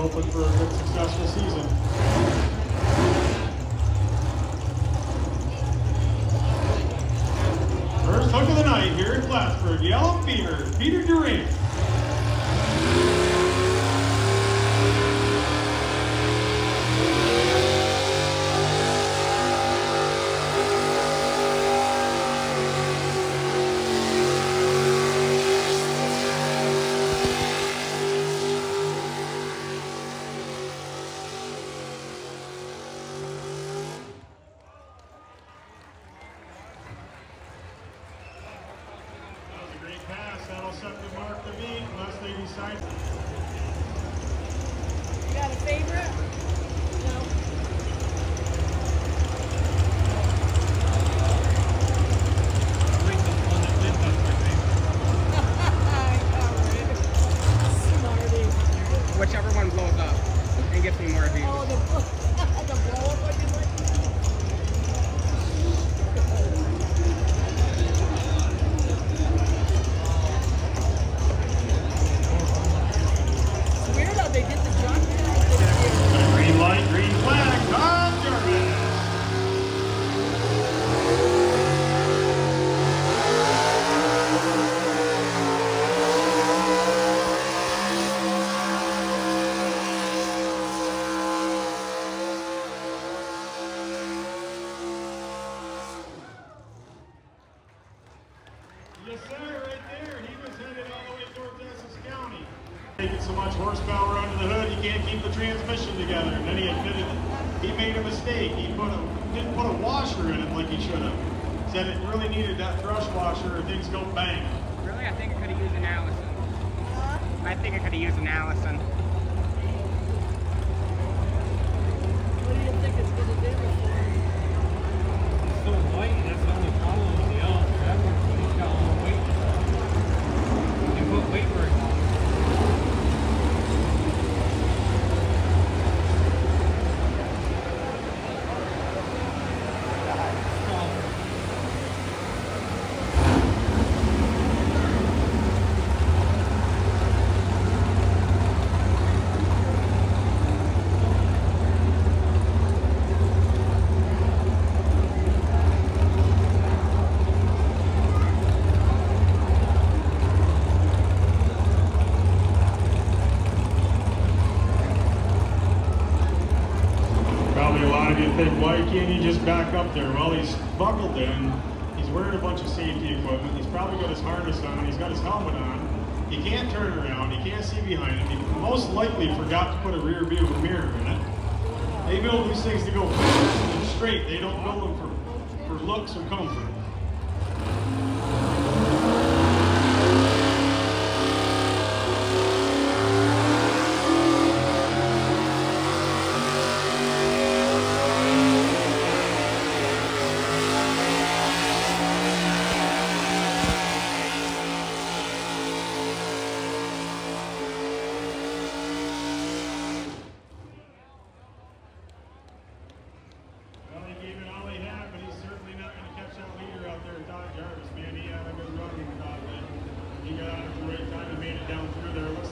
hoping for a good, successful season. First hook of the night here in Plattsburgh, Yellow Fever, Peter Durant. That'll set the mark to beat unless they decide. You got a favorite? No. Smarty. Whichever one blows up and gets me more views. Oh, the blow up one you like? They did the jump. Green light, green flag, Tom Jarvis. Yes, sir, right there. He was headed all the way towards Essex County. Taking so much horsepower under the hood, he can't keep the transmission together. And then he admitted it. He made a mistake. He didn't put a washer in it like he should have. Said it really needed that thrust washer or things go bang. Really? I think it could have used an Allison. I think it could have used an Allison. What do you think it's going to do before? It's so light, that's the only problem with the L. That one's when he's got more weight. You can put weight where it wants. Probably a lot of you think, why can't he just back up there? Well, he's buckled in. He's wearing a bunch of safety equipment. He's probably got his harness on. He's got his helmet on. He can't turn around. He can't see behind him. He most likely forgot to put a rear view mirror in it. They build these things to go fast and straight. They don't build them for looks or comfort.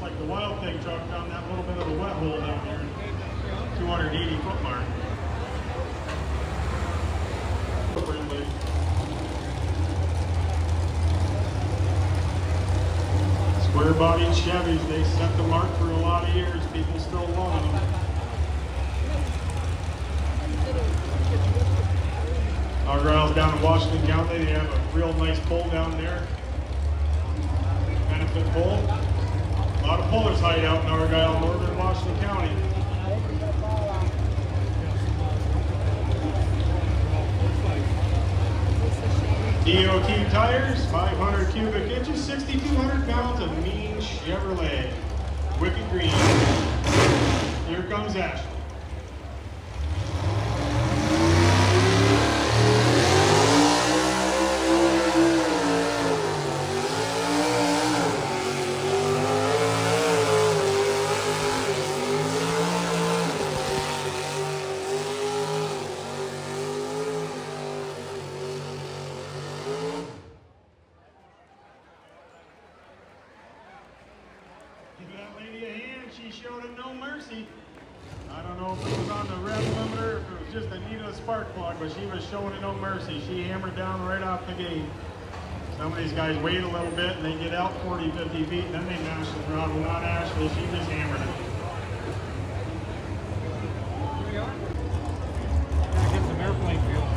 Like the Wild Thing truck found that little bit of a wet hole down there, 280 foot mark. Square bodied Chevys, they set the mark for a lot of years. People still love them. Our girls down in Washington County, they have a real nice pole down there. Benefit pole. A lot of pullers hide out in Argyle, northern Washington County. DOT tires, 500 cubic inches, 6,200 pounds of mean Chevrolet. Wicked green. Here comes Ashley. Give that lady a hand. She showed him no mercy. Mercy. I don't know if it was on the rev limiter, if it was just a needle spark plug, but she was showing it no mercy. She hammered down right off the gate. Some of these guys wait a little bit and they get out 40, 50 feet and then they mash the throttle. Not Ashley, she just hammered it. Get some airplane fuel.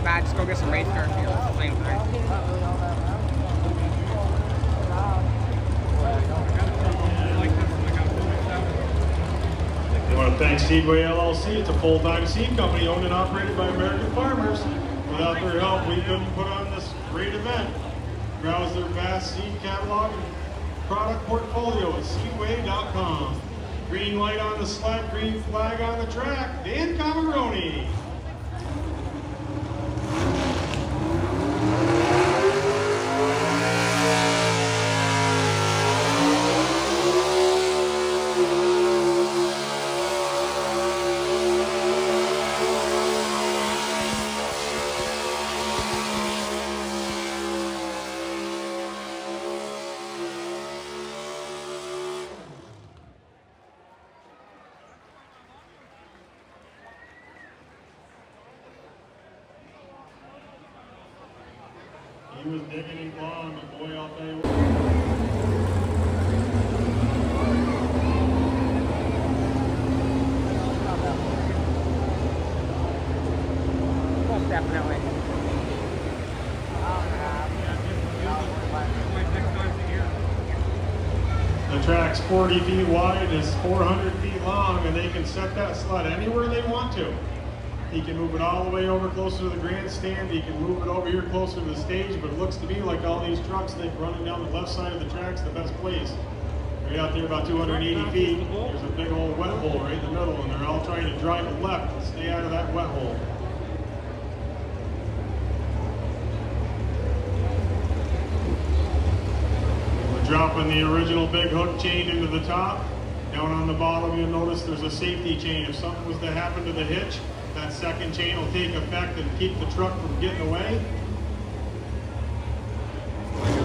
Nah, just go get some race car fuel. It's the same thing. I want to thank Seedway LLC. It's a full-time seed company owned and operated by American farmers. Without their help, we couldn't put on this great event. Browse their vast seed catalog and product portfolio at seedway.com. Green light on the sled, green flag on the track. Dan Cameroni. He was digging and clawing, but boy, I'll tell you what. Most definitely. The track's 40 feet wide, it's 400 feet long, and they can set that sled anywhere they want to. He can move it all the way over closer to the grandstand. He can move it over here closer to the stage, but it looks to me like all these trucks, they're running down the left side of the track's the best place. Right out there about 280 feet, there's a big old wet hole right in the middle, and they're all trying to drive it left and stay out of that wet hole. We're dropping the original big hook chain into the top. Down on the bottom, you'll notice there's a safety chain. If something was to happen to the hitch, that second chain will take effect and keep the truck from getting away.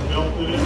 Belted in.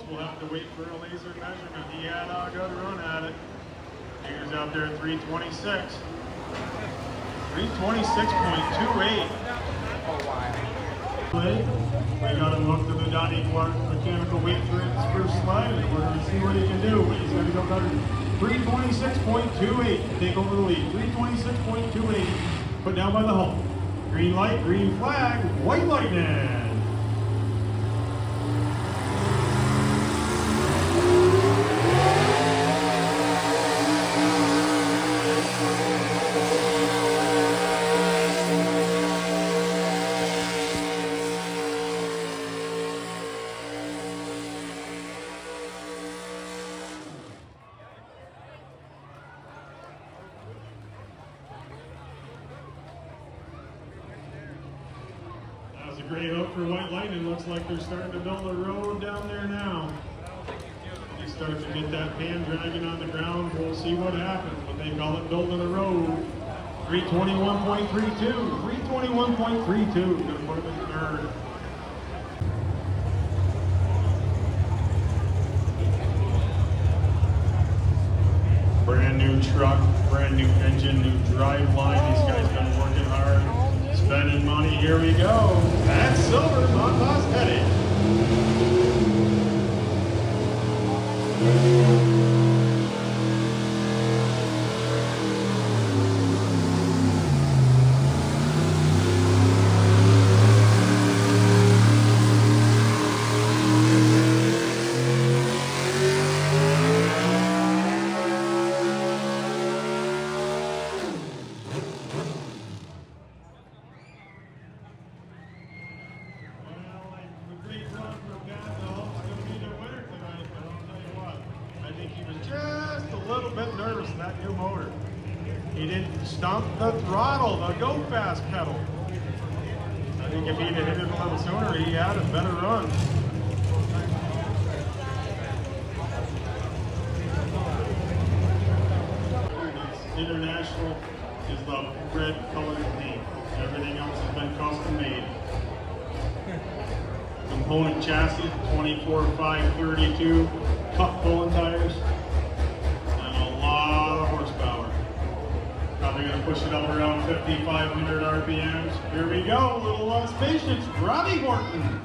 We'll have to wait for a laser measurement. He had a good run at it. Figures out there at 326. 326.28. We got him hooked to the Donnie Clark mechanical weight for his first slide, and we're going to see what he can do. He's going to go better. 326.28 to take over the lead. 326.28. Put down by the hump. Green light, green flag, white lightning. That was a great hook for White Lightning. Looks like they're starting to build a road down there now. They start to get that pan dragging on the ground. We'll see what happens, but they call it building a road. 321.32. 321.32. Gonna put him in third. Brand new truck, brand new engine, new drive line. These guys been working hard, spending money. Here we go. That's silver on Boss Petty. little bit nervous in that new motor. He didn't stump the throttle, the go fast pedal. I think if he'd have hit it a little sooner, he had a better run. International is the red colored paint. Everything else has been custom made. Component chassis, 24/532 cut pulling tires, and a lot of horsepower. Probably going to push it up around 5,500 RPMs. Here we go, a little less patience. Robbie Horton.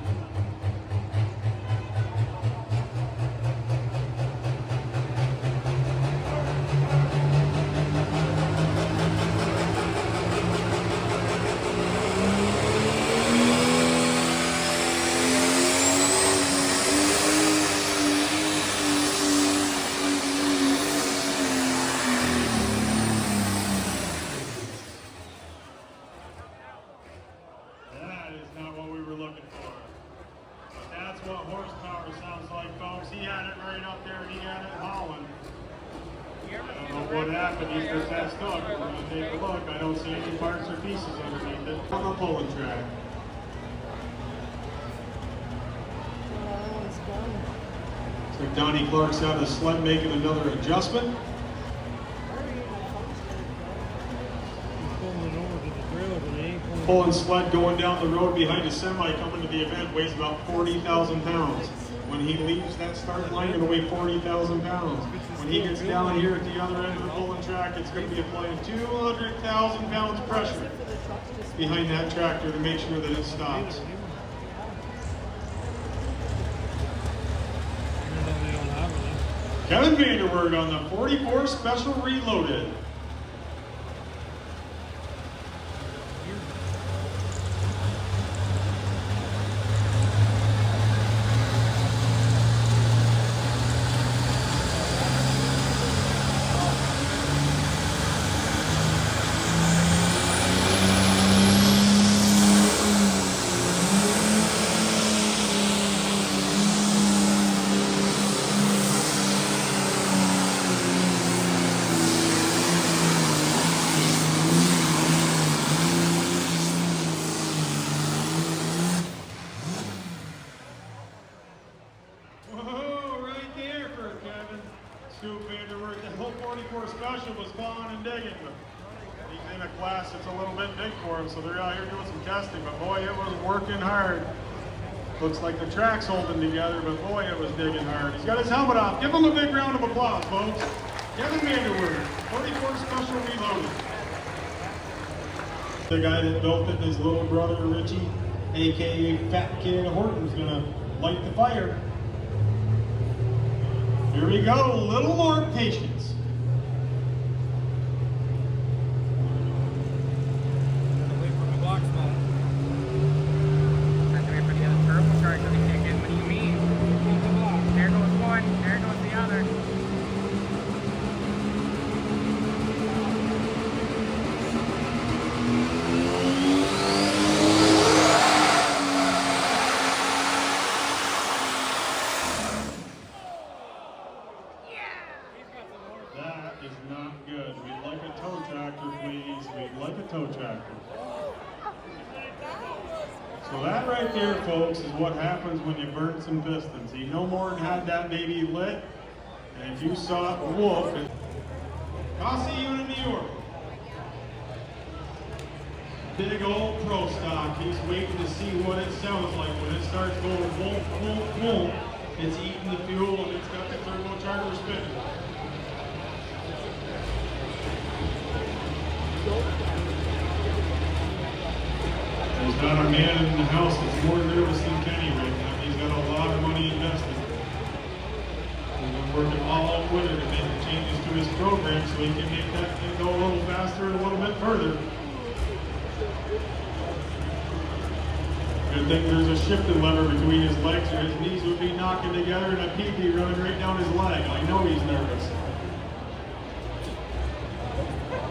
That is not what we were looking for. But that's what horsepower sounds like, folks. He had it right up there and he had it hauling. I don't know what happened. He's just that stuck. We're going to take a look. I don't see any parts or pieces underneath it. On the pulling track. So Donnie Clark's out of the sled making another adjustment. Pulling sled going down the road behind a semi coming to the event weighs about 40,000 pounds. When he leaves that start line, it'll weigh 40,000 pounds. When he gets down here at the other end of the pulling track, it's going to be applying 200,000 pounds pressure behind that tractor to make sure that it stops. Kevin Vanderwerg on the 44 Special Reloaded. The whole 44 Special was clawing and digging, but he's in a class that's a little bit big for him, so they're out here doing some testing, but boy, it was working hard. Looks like the track's holding together, but boy, it was digging hard. He's got his helmet off. Give him a big round of applause, folks. Kevin Vanderwerg, 44 Special Reloaded. The guy that built it, his little brother, Richie, aka Fat Kid Horton's gonna light the fire. Here we go, a little more patience. Wait for the box mount. Have to wait for the other turbo charge to kick in. What do you mean? There goes one, there goes the other. That is not good. We'd like a tow tractor, please. We'd like a tow tractor. So that right there, folks, is what happens when you burn some pistons. He no more than had that baby lit, and if you saw it whoop, Cossey unit New York. Big old pro stock. He's waiting to see what it sounds like when it starts going whoop, whoop, whoop. It's eating the fuel and it's got the turbocharger spinning. There's not a man in the house that's more nervous than Kenny right now. He's got a lot of money invested. He's been working all out winter to make the changes to his program so he can make that thing go a little faster and a little bit further. Good thing there's a shifting lever between his legs or his knees would be knocking together and a PP running right down his leg. I know he's nervous.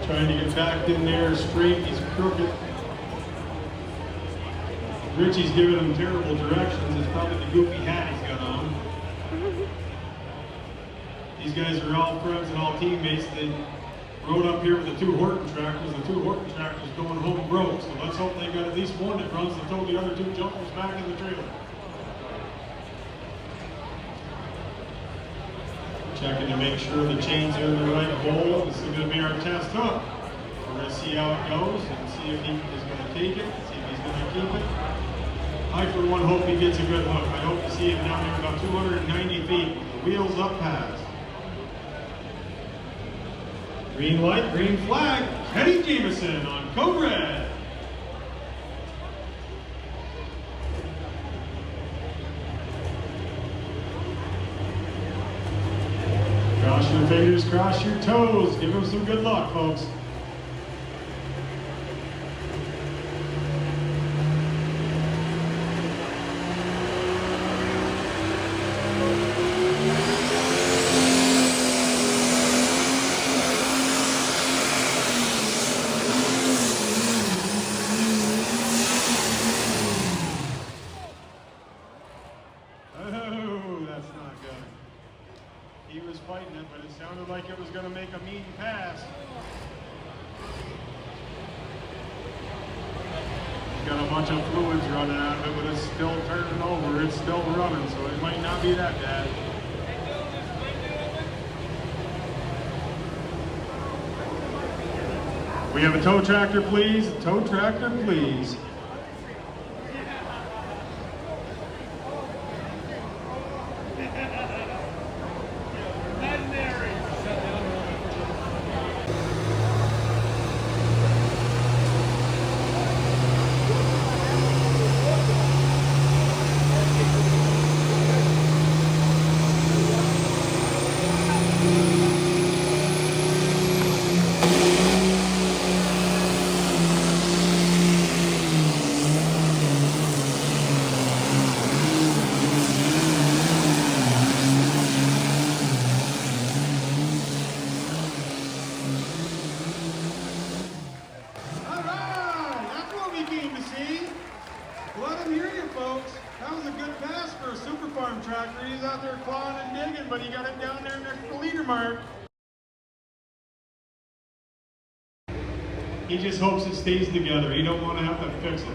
Trying to get back in there straight, he's crooked. Richie's giving him terrible directions. It's probably the goofy hat he's got on. These guys are all friends and all teammates. They rode up here with the 2 Horton tractors. The 2 Horton tractors going home broke, so let's hope they got at least one that runs to tow the other 2 jumpers back in the trailer. Checking to make sure the chains are in the right hole. This is going to be our test hook. We're going to see how it goes and see if he is going to take it, see if he's going to keep it. I, for one, hope he gets a good hook. I hope to see him down there about 290 feet with the wheels up past. Green light, green flag. Kenny Jameson on Code Red. Cross your fingers, cross your toes. Give him some good luck, folks. He was fighting it, but it sounded like it was going to make a mean pass. He's got a bunch of fluids running out of it, but it's still turning over. It's still running, so it might not be that bad. We have a tow tractor, please. A tow tractor, please. Tractor. He's out there clawing and digging, but he got it down there next to the leader mark. He just hopes it stays together. He don't want to have to fix it.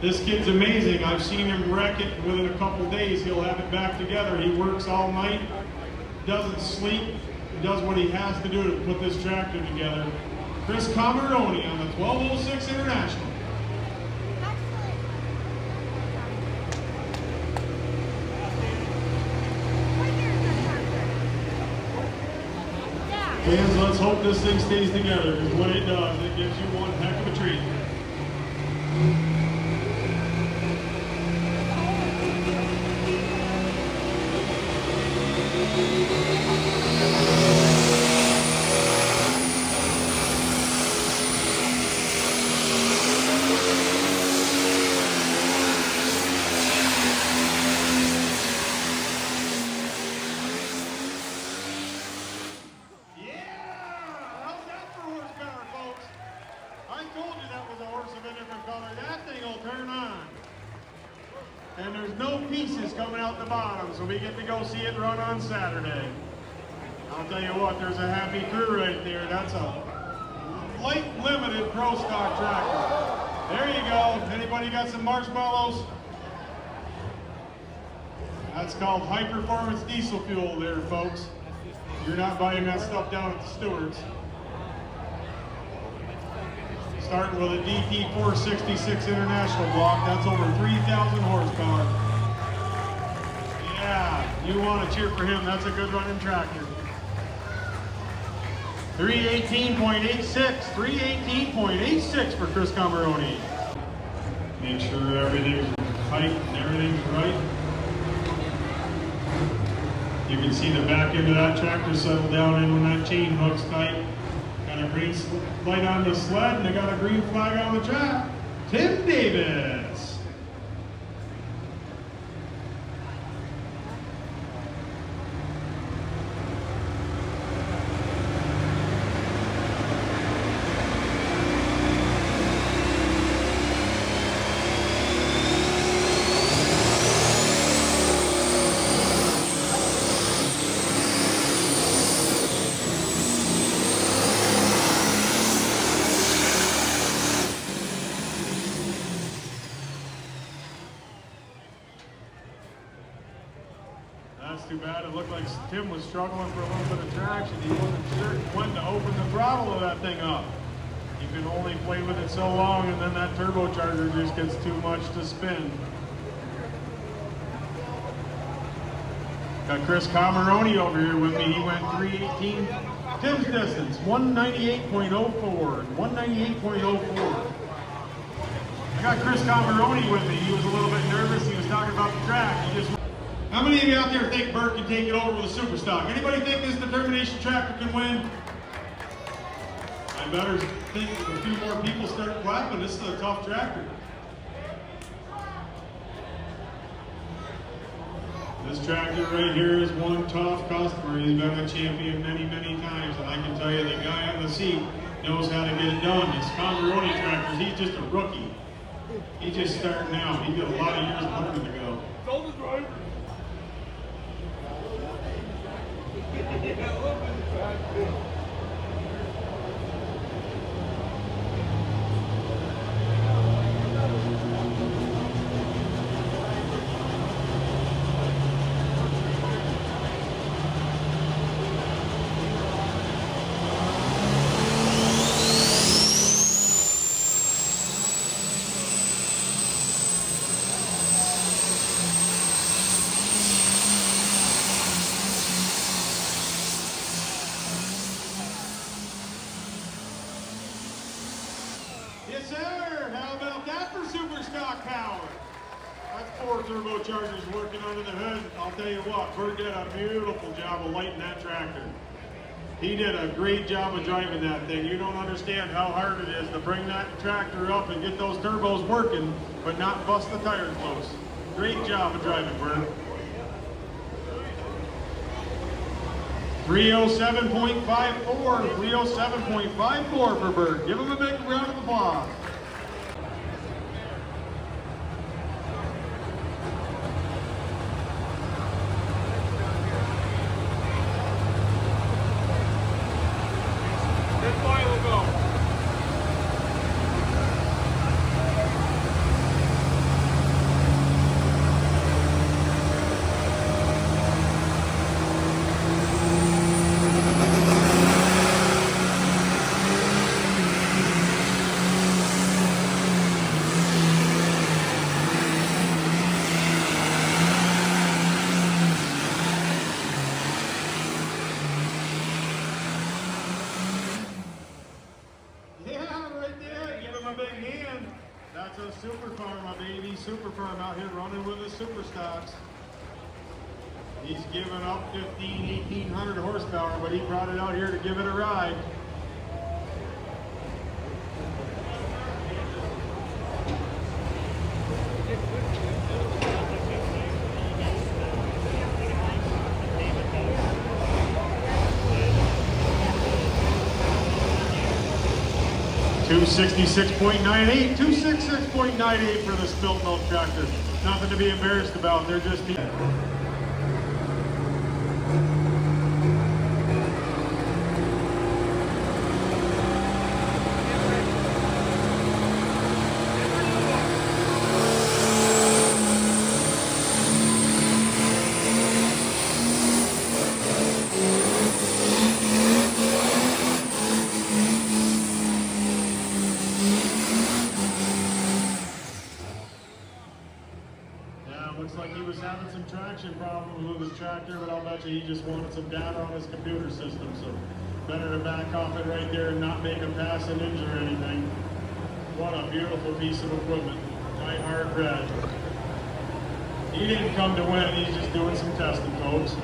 This kid's amazing. I've seen him wreck it. Within a couple days, he'll have it back together. He works all night, doesn't sleep, does what he has to do to put this tractor together. Chris Cameroni on the 1206 International. Fans, let's hope this thing stays together, because when it does, it gives you one heck of a treat. And there's no pieces coming out the bottom, so we get to go see it run on Saturday. I'll tell you what, there's a happy crew right there. That's a light limited pro stock tractor. There you go. Anybody got some marshmallows? That's called high performance diesel fuel there, folks. You're not buying that stuff down at the Stewart's. Starting with a DT 466 International block, that's over 3,000 horsepower. Yeah, you want to cheer for him. That's a good running tractor. 318.86, 318.86 for Chris Cameroni. Make sure everything's tight and everything's right. You can see the back end of that tractor settle down in when that chain hook's tight. Got a green light on the sled, and they got a green flag on the track. Tim Davis. That's too bad. It looked like Tim was struggling for a little bit of traction. He wasn't sure when to open the throttle of that thing up. You can only play with it so long, and then that turbocharger just gets too much to spin. Got Chris Cameroni over here with me. He went 318. Tim's distance, 198.04. 198.04. I got Chris Cameroni with me. He was a little bit nervous. He was talking about the track. How many of you out there think Bert can take it over with a super stock? Anybody think this determination tractor can win? I better think if a few more people start clapping. This is a tough tractor. This tractor right here is one tough customer. He's been a champion many, many times, and I can tell you the guy on the seat knows how to get it done. It's Cameroni tractors. He's just a rookie. He's just starting out. He's got a lot of years learning to go. Go the driver. Yes, sir. How about that for super stock power? That's 4 turbochargers working under the hood. I'll tell you what, Bert did a beautiful job of lighting that tractor. He did a great job of driving that thing. You don't understand how hard it is to bring that tractor up and get those turbos working, but not bust the tires loose. Great job of driving, Bert. 307.54, 307.54 for Bert. Give him a big round of applause. This boy will go. That's a super farm, my baby. Super farm out here running with the super stocks. He's giving up 1,800 horsepower, but he brought it out here to give it a ride. $266.98, $266.98 for the spilt milk tractor. Nothing to be embarrassed about. They're just. Looks like he was having some traction problems with his tractor, but I'll bet you he just wanted some data on his computer system, so better to back off it right there and not make him pass an inch or anything. What a beautiful piece of equipment. Night hard red. He didn't come to win, he's just doing some testing, folks.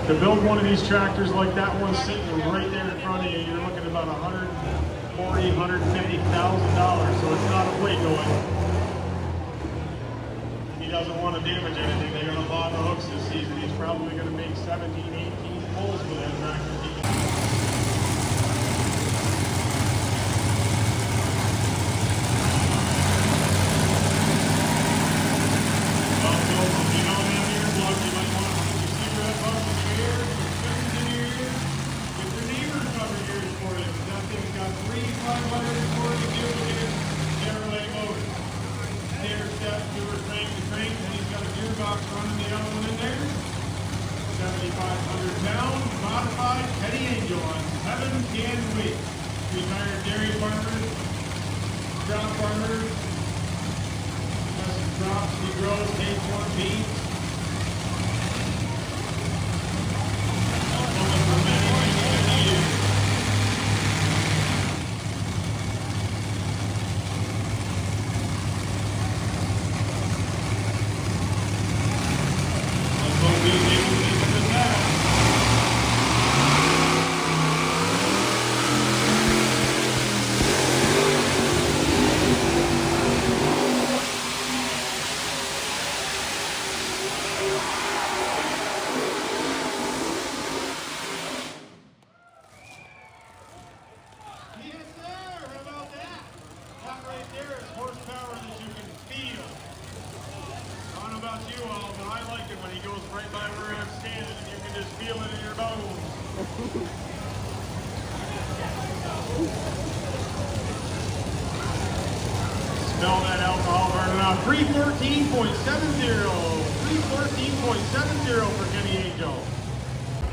To build one of these tractors like that one sitting right there in front of you, you're looking at about $140,000, $150,000, so it's not a play going. He doesn't want to damage anything. They're going to lob the hooks this season. He's probably going to make 17, 18 pulls for that tractor. Well, if you don't have earplugs, you might want to put your cigarette butts in your ears and listen to 500-pound modified Petty Angel on Heaven Can Wait. Retired dairy farmer, crop farmer, has some crops he grows, hay, corn, beans. For many, many years. Let's hope he's able to make it to that. Yes, sir. How about that? That right there is horsepower that you can feel. I don't know about you all, but I like it when he goes right by where I'm standing and you can just feel it in your bones. Smell that alcohol burning off. 314.70. 314.70 for Kenny Angel.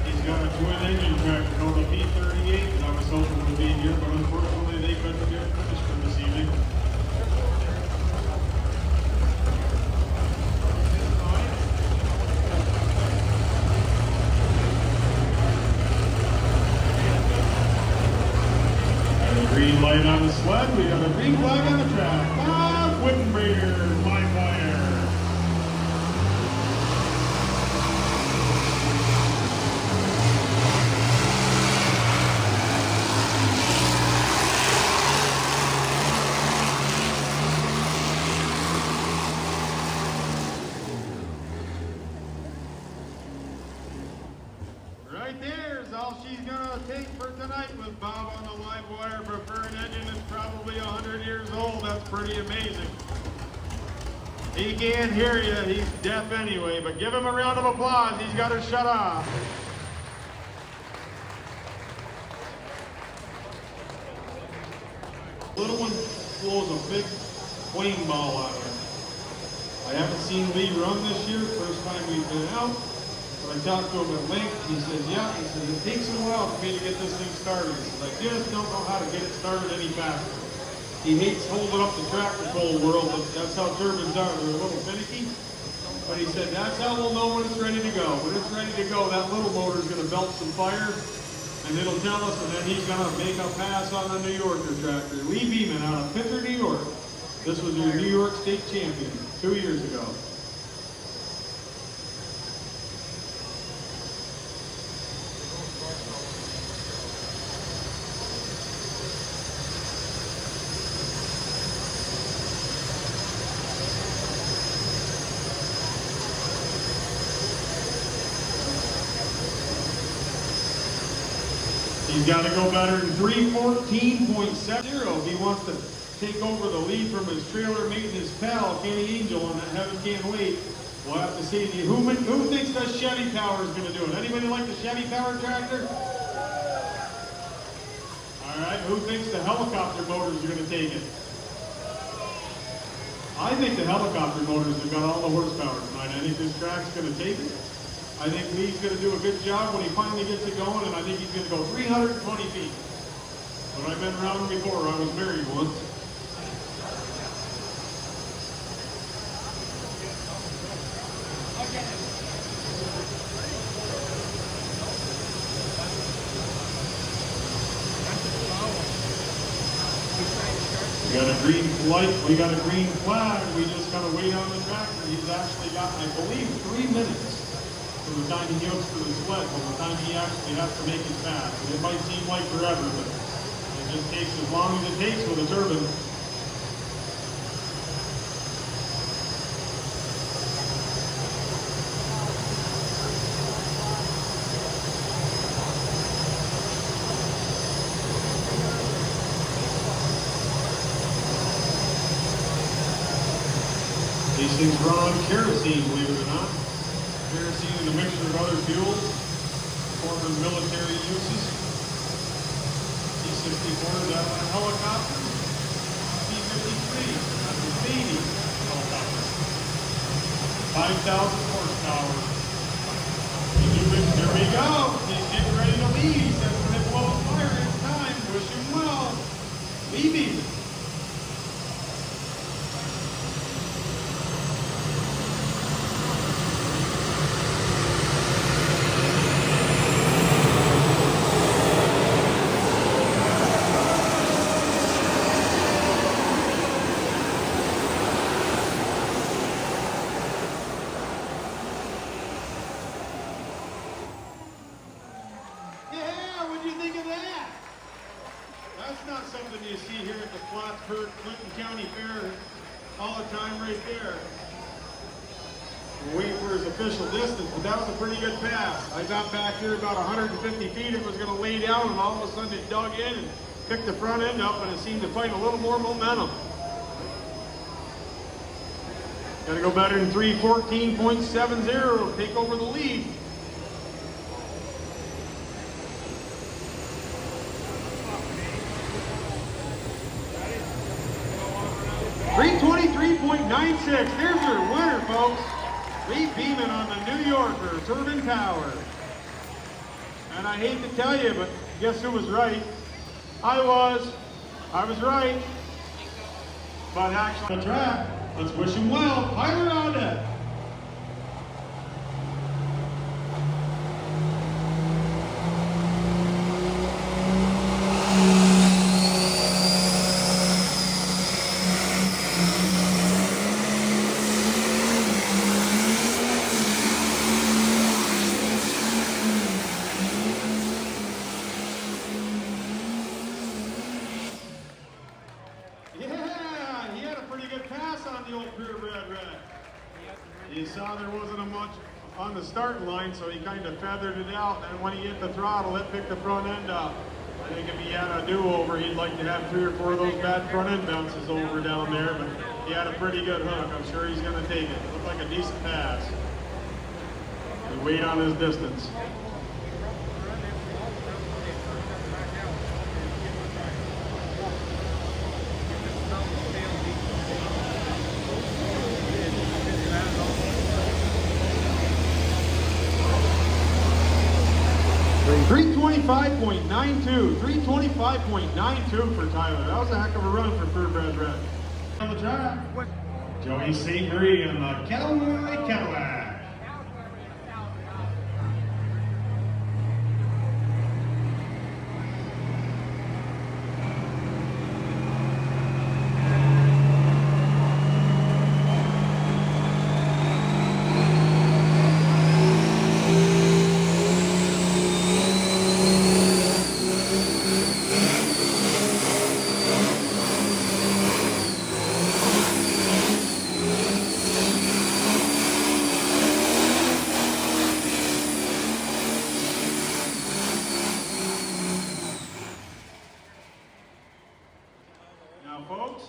He's got a twin engine tractor called a B38 that I was hoping would be here, but unfortunately they couldn't get finished for this evening. Green light on the sled, we got a green flag on the track. Bob Wittenbrader, live wire. Right there is all she's gonna take for tonight with Bob on the live wire for a current engine that's probably 100 years old. That's pretty amazing. He can't hear you, he's deaf anyway, but give him a round of applause. He's got her shut off. Little one blows a big flame ball out of her. I haven't seen Lee run this year, first time we've been out. But I talked to him at length, he says, yeah, he says, it takes a while for me to get this thing started. He says, I just don't know how to get it started any faster. He hates holding up the tractor pull world, but that's how turbines are, they're a little finicky. But he said, that's how we'll know when it's ready to go. When it's ready to go, that little motor's gonna belt some fire, and it'll tell us, and then he's gonna make a pass on the New Yorker tractor. Lee Beeman out of Pittsburgh, New York. This was your New York State champion 2 years ago. He's got to go better than 314.70. He wants to take over the lead from his trailer maintenance pal, Kenny Angel, on that Heaven Can't Wait. We'll have to see. Who thinks that Chevy Power is going to do it? Anybody like the Chevy Power tractor? All right, who thinks the helicopter motors are going to take it? I think the helicopter motors have got all the horsepower tonight. I think this track's going to take it. I think Lee's going to do a good job when he finally gets it going, and I think he's going to go 320 feet. But I've been around before. I was married once. We got a green light, we got a green flag, we just got to wait on the tractor. He's actually got, I believe, 3 minutes from the time he goes to the sled, from the time he actually has to make it fast. And it might seem like forever, but it just takes as long as it takes with a turbine. These things run on kerosene, believe it or not. Kerosene and a mixture of other fuels, former military uses. T-64 is out of a helicopter. T-53, that's a Navy helicopter. 5,000 horsepower. They're That's not something you see here at the Plattsburgh Clinton County Fair all the time right there. We're waiting for his official distance, but that was a pretty good pass. I got back here about 150 feet. It was going to lay down, and all of a sudden it dug in and picked the front end up, and it seemed to find a little more momentum. Got to go better than 3:14.70 to take over the lead. 3:23.96. There's your winner, folks. Lee Beeman on the New Yorker, Turbine Power. And I hate to tell you, but guess who was right? I was right. But actually, the track. Let's wish him well. Tyler on it. You saw there wasn't a much on the starting line, so he kind of feathered it out, and when he hit the throttle, it picked the front end up. I think if he had a do-over, he'd like to have 3 or 4 of those bad front end bounces over down there, but he had a pretty good hook. I'm sure he's going to take it. It looked like a decent pass. We wait on his distance. 3:25.92, 3:25.92 for Tyler. That was a heck of a run for Purebred Red. On the track, Joey St. Marie in the Callaway Cadillac. Now, folks,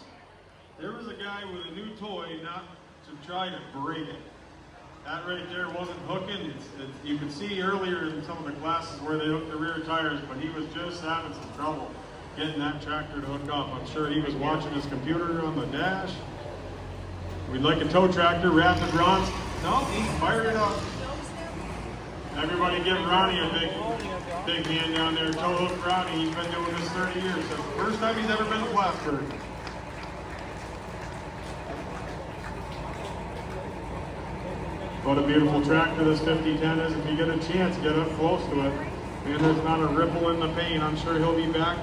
there was a guy with a new toy not to try to break it. That right there wasn't hooking. You could see earlier in some of the classes where they hooked the rear tires, but he was just having some trouble getting that tractor to hook up. I'm sure he was watching his computer on the dash. We'd like a tow tractor, Rapid Ron's. No, he fired it up. Everybody give Ronnie a big hand down there. Tow hook Ronnie. He's been doing this 30 years. That's the first time he's ever been to Plattsburgh. What a beautiful tractor this 5010 is. If you get a chance, get up close to it. And there's not a ripple in the paint. I'm sure he'll be back.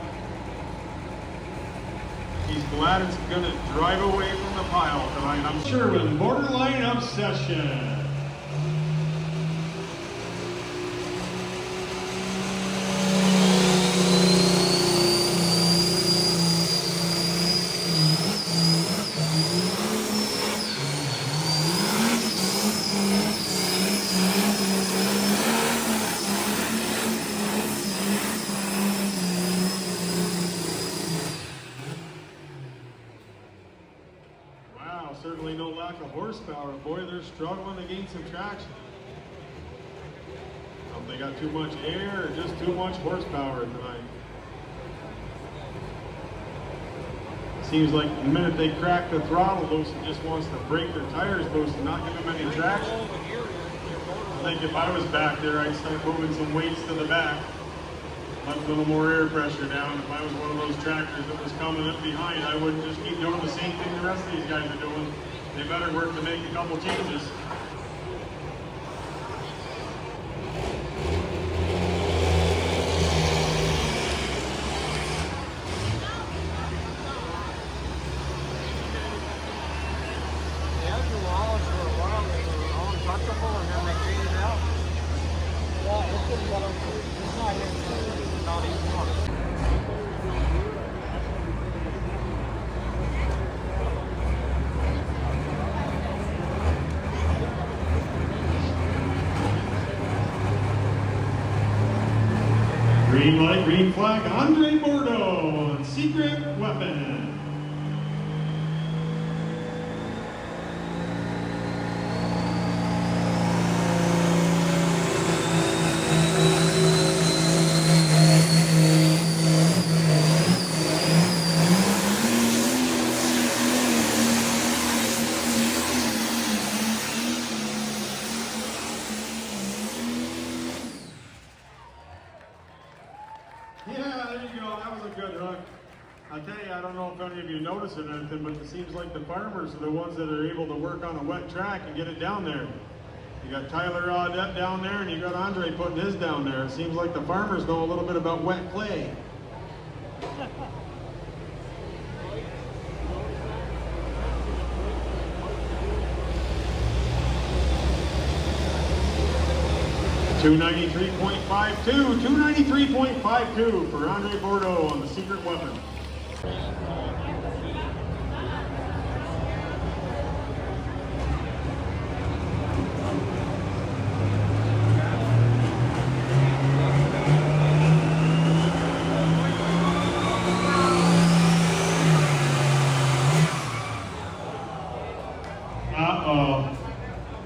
He's glad it's going to drive away from the pile tonight. I'm sure with Borderline Obsession. Certainly no lack of horsepower. Boy, they're struggling to gain some traction. They got too much air or just too much horsepower tonight. Seems like the minute they crack the throttle loose, it just wants to break their tires loose and not give them any traction. I think if I was back there, I'd start moving some weights to the back. Let a little more air pressure down. If I was one of those tractors that was coming up behind, I wouldn't just keep doing the same thing the rest of these guys are doing. They better work to make a couple changes. Green light, green flag, Andre Bordeaux on secret weapon. Yeah, there you go. That was a good hook. I'll tell you, I don't know if any of you notice it or anything, but it seems like the farmers are the ones that are able to work on a wet track and get it down there. You got Tyler Audette down there, and you got Andre putting his down there. It seems like the farmers know a little bit about wet clay. $293.52 for Andre Bordeaux on the secret weapon. Uh-oh.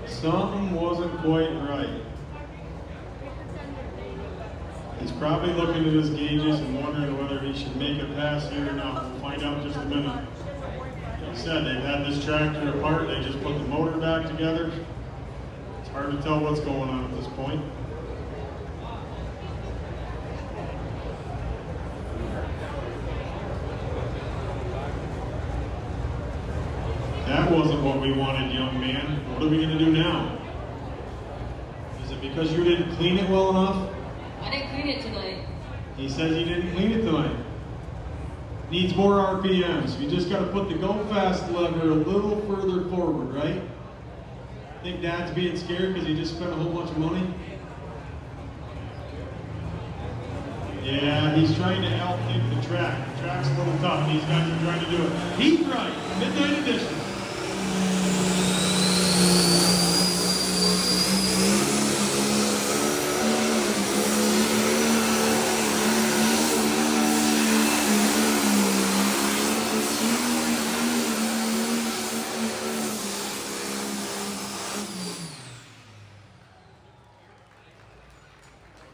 Something wasn't quite right. He's probably looking at his gauges and wondering whether he should make a pass here or not. We'll find out in just a minute. Like I said, they've had this tractor apart. They just put the motor back together. It's hard to tell what's going on at this point. That wasn't what we wanted, young man. What are we going to do now? Is it because you didn't clean it well enough? I didn't clean it tonight. He says he didn't clean it tonight. Needs more RPMs. You just got to put the go fast lever a little further forward, right? Think Dad's being scared because he just spent a whole bunch of money? Yeah, he's trying to outthink the track. The track's a little tough. These guys are trying to do it. Heat right, midnight edition.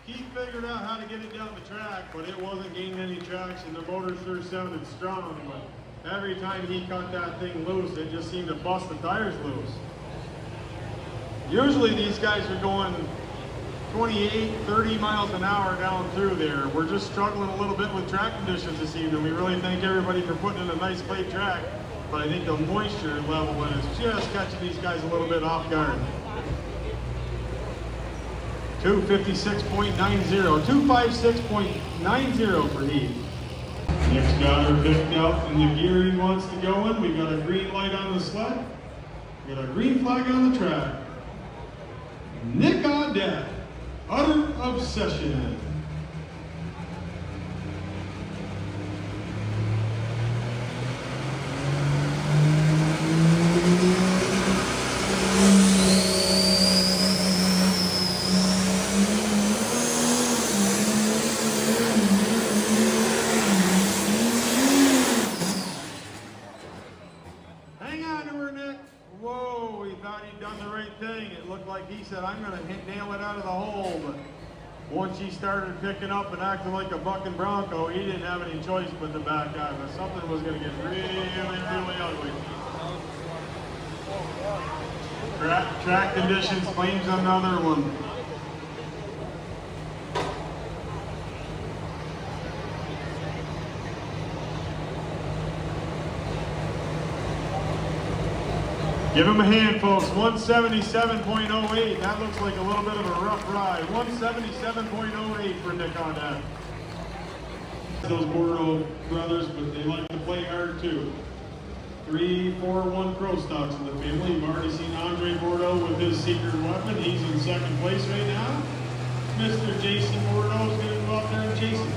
Keith figured out how to get it down the track, but it wasn't gaining any traction. The motor sure sounded strong, but every time he cut that thing loose, it just seemed to bust the tires loose. Usually these guys are going 28, 30 miles an hour down through there. We're just struggling a little bit with track conditions this evening. We really thank everybody for putting in a nice clay track, but I think the moisture level in is just catching these guys a little bit off guard. 256.90, 256.90 for Heath. Nick's got her picked out in the gear he wants to go in. We got a green light on the sled. We got a green flag on the track. Nick Audette, Utter Obsession. Whoa, he thought he'd done the right thing. It looked like he said, I'm going to nail it out of the hole. But once he started picking up and acting like a bucking bronco, he didn't have any choice but to back out. But something was going to get really, really ugly. Track conditions claims another one. Give him a hand, folks. 177.08. That looks like a little bit of a rough ride. 177.08 for Nick Audette. Those Bordeaux brothers, but they like to play hard too. 3, 4, 1 pro stocks in the family. You've already seen Andre Bordeaux with his secret weapon. He's in second place right now. Mr. Jason Bordeaux is going to go out there and chase him.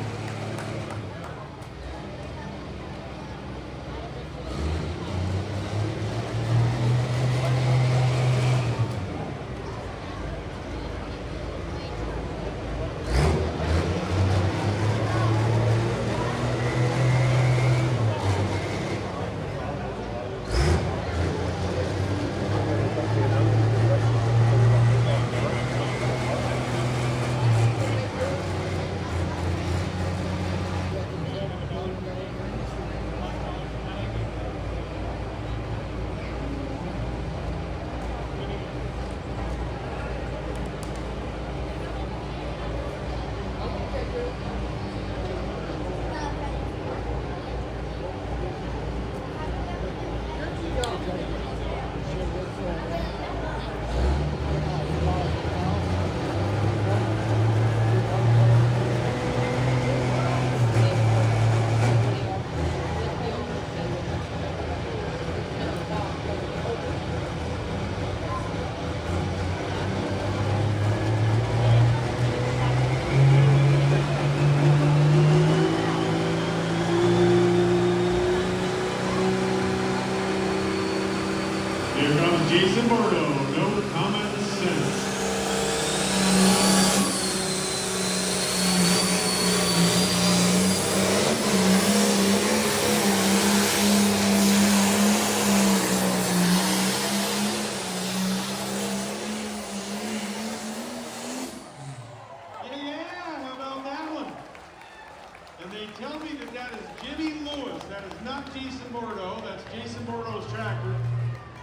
tell me that that is Jimmy Lewis. That is not Jason Bordeaux. That's Jason Bordeaux's tractor.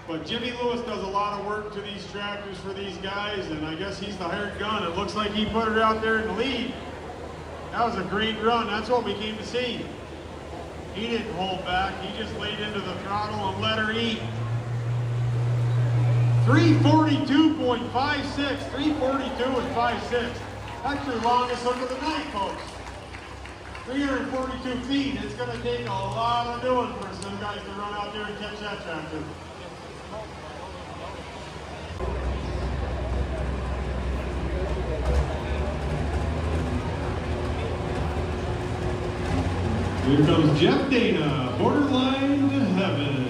But Jimmy Lewis does a lot of work to these tractors for these guys, and I guess he's the hired gun. It looks like he put it out there in the lead. That was a great run. That's what we came to see. He didn't hold back. He just laid into the throttle and let her eat. 342.56, 342.56. That's your longest hook of the night, folks. 342 feet. It's going to take a lot of doing for some guys to run out there and catch that tractor. Here comes Jeff Dana, borderline to heaven.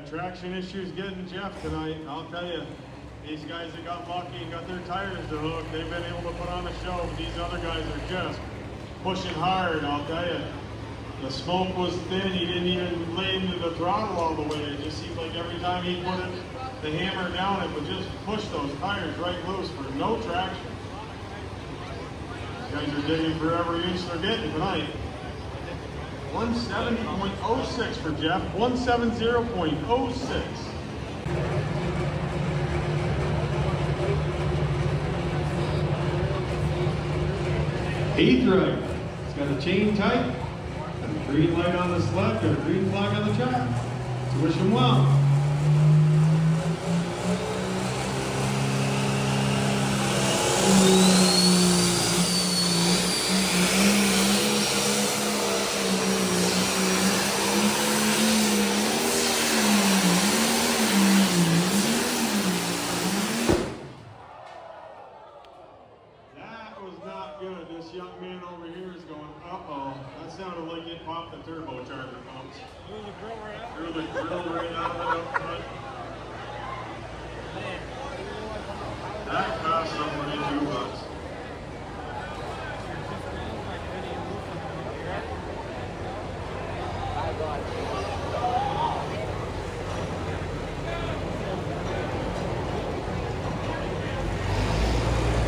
Traction issues getting Jeff tonight. I'll tell you, these guys that got lucky and got their tires to hook, they've been able to put on a show. But these other guys are just pushing hard. I'll tell you, the smoke was thin. He didn't even lay into the throttle all the way. It just seemed like every time he put the hammer down, it would just push those tires right loose for no traction. These guys are digging for every inch they're getting tonight. 170.06 for Jeff, 170.06. Eighth right, it's got a chain tight, got a green light on the sled, got a green flag on the track. So wish him well. Good. This young man over here is going, uh-oh. That sounded like it popped the turbocharger pumps. Threw the grill right out. Threw the grill right out of it up front. That cost somebody $2.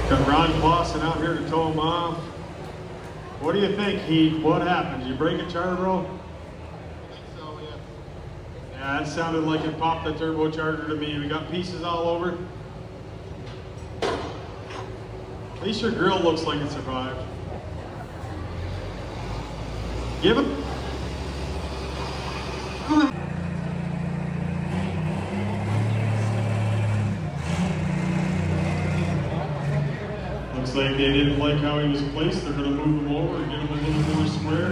Got Ron Clausen out here to tow him off. What do you think, Heath? What happened? Did you break a charter, bro? I think so, yeah. Yeah, it sounded like it popped the turbocharger to me. We got pieces all over. At least your grill looks like it survived. Give it. Looks like they didn't like how he was placed. They're going to move him over and get him a little more square.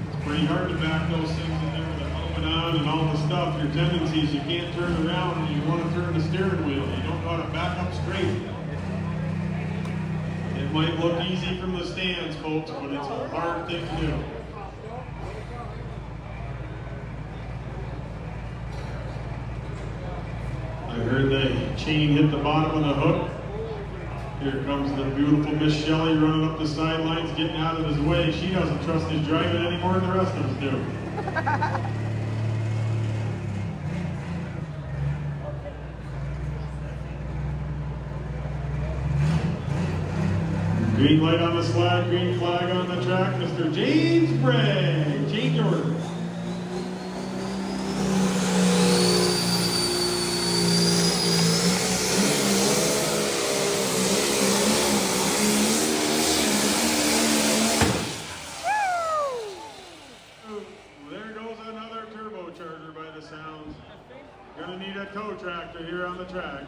It's pretty hard to back those things in there with the helmet on and all the stuff. Your tendencies, you can't turn around and you want to turn the steering wheel. You don't know how to back up straight. It might look easy from the stands, folks, but it's a hard thing to do. I heard the chain hit the bottom of the hook. Here comes the beautiful Miss Shelley running up the sidelines, getting out of his way. She doesn't trust his driving any more than the rest of us do. Green light on the slide, green flag on the track. Mr. James Bray, change order. Turbocharger by the sounds. Gonna need a tow tractor here on the track.